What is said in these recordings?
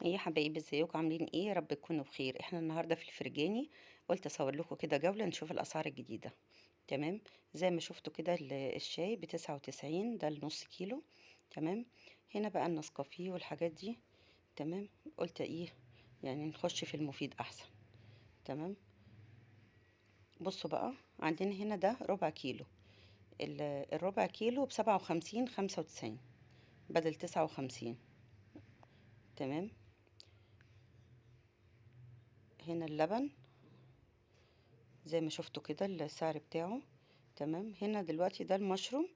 ايه يا حبايبي، ازيكم؟ عاملين ايه؟ يا رب تكونوا بخير. احنا النهارده في الفرجاني. قلت اصور لكم كده جوله نشوف الاسعار الجديده. تمام. زي ما شفتوا كده الشاي ب99، ده النص كيلو. تمام. هنا بقى النسكافيه والحاجات دي. تمام. قلت ايه يعني نخش في المفيد احسن. تمام. بصوا بقى، عندنا هنا ده ربع كيلو. الربع كيلو ب57 95 بدل 59. تمام. هنا اللبن زي ما شفتوا كده السعر بتاعه. تمام. هنا دلوقتي ده المشروم،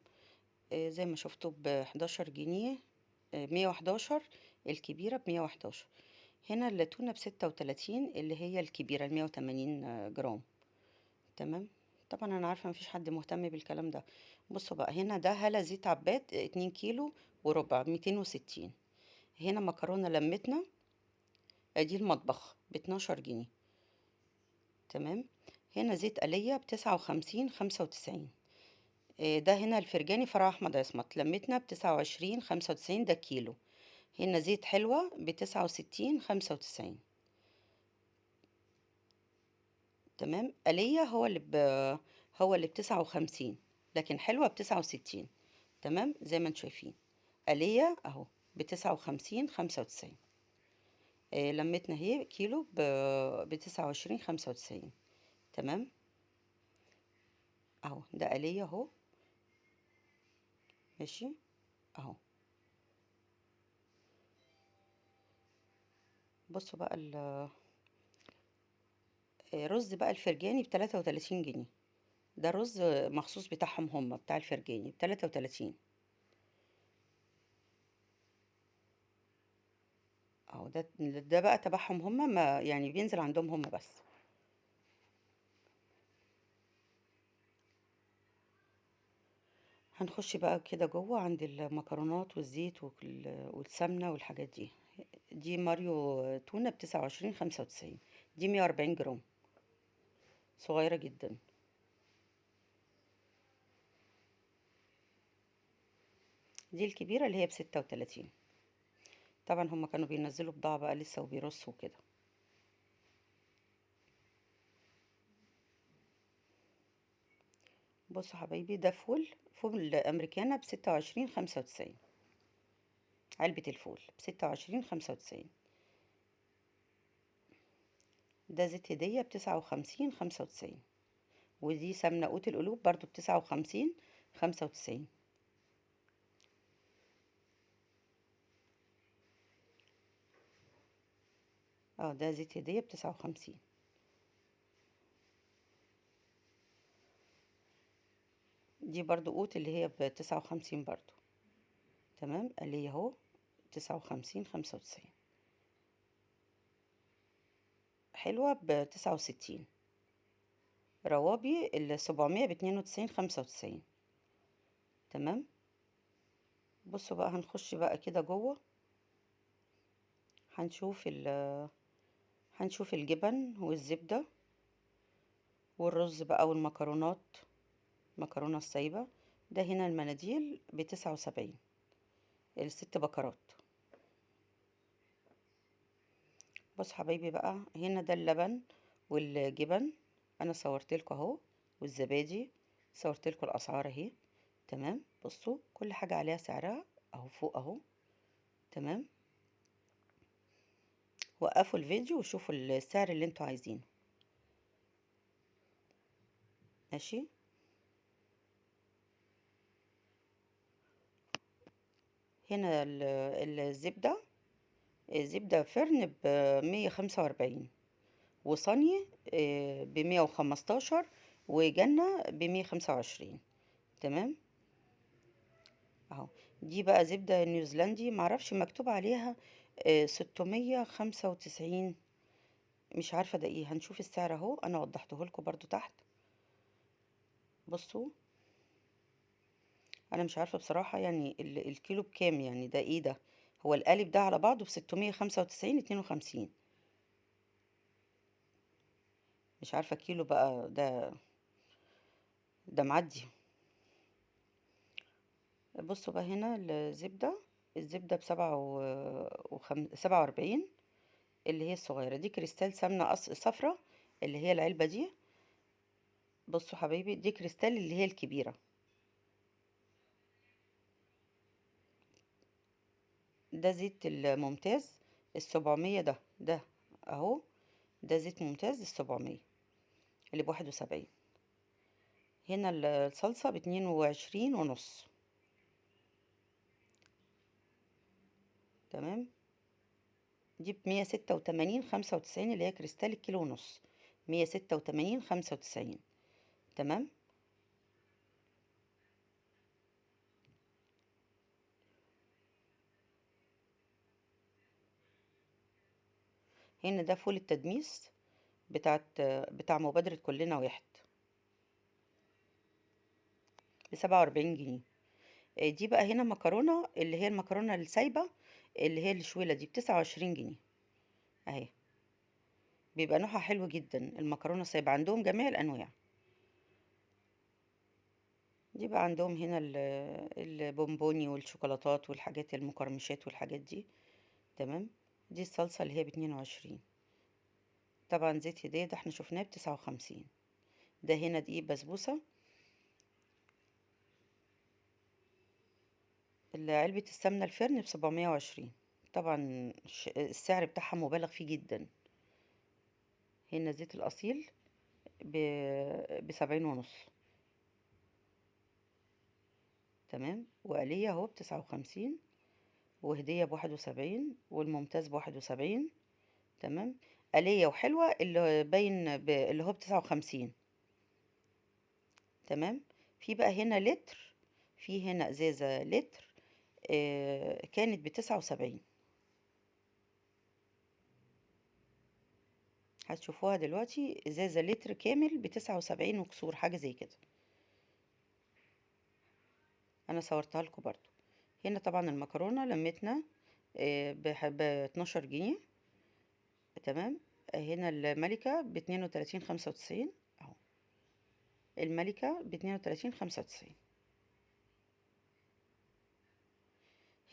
زي ما شفتوا ب11 جنيه، 111. الكبيرة ب111. هنا التونة ب36، اللي هي الكبيرة ال180 جرام. تمام. طبعا انا عارفة مفيش حد مهتم بالكلام ده. بصوا بقى، هنا ده هلا زيت عباد 2 كيلو وربع ب260. هنا مكرونة لمتنا، دي المطبخ ب12 جنيه. تمام. هنا زيت آلية ب59 95. ده هنا الفرجاني فرع أحمد عصمت لمتنا ب29 95، ده كيلو. هنا زيت حلوة ب69 95. تمام. آلية هو اللي ب59، لكن حلوة ب69. تمام. زي ما انتم شايفين آلية اهو ب59 95. لمتنا اهي كيلو ب29 95. تمام. اهو ده آلية اهو. ماشي. اهو. بصوا بقى رز بقى الفرجاني ب33 جنيه. ده رز مخصوص بتاعهم هم، بتاع الفرجاني ب33. اهو ده بقى تبعهم هم، ما يعني بينزل عندهم هم بس. هنخش بقى كده جوه عند المكرونات والزيت والسمنة والحاجات دي. دي ماريو تونة ب29 95. دي 140 جرام، صغيرة جدا. دي الكبيرة اللي هي ب36. طبعا هم كانوا بينزلوا بضاعة بقى لسه وبيرصوا كده. بصوا حبايبي، ده فول أمريكانا ب26 95. علبة الفول ب26 95. ده زيت هدية ب59 95. ودي سمنة قوت القلوب برضو ب59 95. اه ده زيت هدية ب59. دي برضو قوت اللي هي ب59 برضو. تمام. اللي هي اهو 59 95. حلوة ب69. روابي ال700 ب92 95. تمام. بصوا بقى، هنخش بقى كده جوه. هنشوف هنشوف الجبن والزبدة والرز بقى والمكرونات. مكرونة السايبة. ده هنا المناديل ب79، ال6 بكرات. بص حبايبي بقى، هنا ده اللبن والجبن. انا صورت لكم اهو. والزبادي صورت لكم الاسعار اهي. تمام. بصوا كل حاجة عليها سعرها اهو فوق اهو. تمام. وقفوا الفيديو وشوفوا السعر اللي انتوا عايزينه. ماشي. هنا الزبدة. زبدة فرن ب145، وصني ب115، وجنة ب125. تمام. اهو. دي بقى زبدة نيوزيلندي، معرفش مكتوب عليها 695. مش عارفة ده ايه، هنشوف السعر اهو، انا وضحته لكم برضو تحت. بصوا، انا مش عارفة بصراحة يعني الكيلو بكام، يعني ده ايه ده؟ هو القالب ده على بعضه ب695 52. مش عارفة كيلو بقى ده معدي. بصوا بقى هنا الزبدة. الزبدة ب7 و7 47. اللي هي الصغيرة دي كريستال سمنة صفرة، اللي هي العلبة دي. بصوا حبايبي، دي كريستال اللي هي الكبيرة. ده زيت الممتاز ال700، ده اهو، ده زيت ممتاز ال700 اللي ب71. هنا الصلصة ب22.5. تمام. دي ب186.95 اللي هي كريستال الكيلو ونص، 186.95. تمام. هنا ده فول التدميس بتاع مبادرة كلنا واحد، ب47 جنيه. دي بقى هنا مكرونة، اللي هي المكرونة السايبة، اللي هي الشويلة دي ب29 جنيه اهي. بيبقى نوعها حلو جدا، المكرونة السايبة عندهم جميع الأنواع. دي بقى عندهم هنا البونبوني والشوكولاتات والحاجات المقرمشات والحاجات دي. تمام. دي الصلصة اللي هي ب22. طبعا زيت هدية ده احنا شفناه ب59. ده هنا دقيق بسبوسة، علبة السمنة الفرن ب720. طبعا السعر بتاعها مبالغ فيه جدا. هنا زيت الأصيل ب70.5. تمام. وآلية اهو ب59، وهدية ب71، والممتاز ب71. تمام. آلية وحلوة اللي باين اللي هو ب59. تمام. في بقى هنا لتر، في هنا ازازة لتر، كانت ب79. هتشوفوها دلوقتي، ازازة لتر كامل ب79 وكسور، حاجة زي كده. انا صورتها لكم برضو. هنا طبعا المكرونة لمتنا ب12 جنيه. تمام. هنا الملكة ب32.95 اهو، الملكة ب32.95.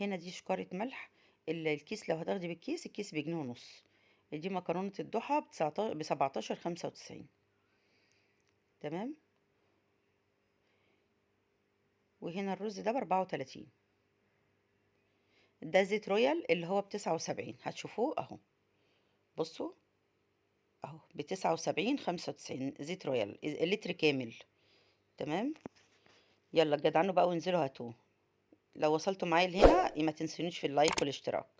هنا دي شكارة ملح، الكيس لو هتاخدي بالكيس، الكيس ب1.5 جنيه. دي مكرونة الضحى ب17.95. تمام. وهنا الرز ده ب34. ده زيت رويال اللي هو ب79، هتشوفوه اهو. بصوا اهو ب79.95 زيت رويال لتر كامل. تمام. يلا جدعنوا بقى وانزلوا هاتوه. لو وصلتوا معايا لهنا ما تنسونيش في اللايك والاشتراك.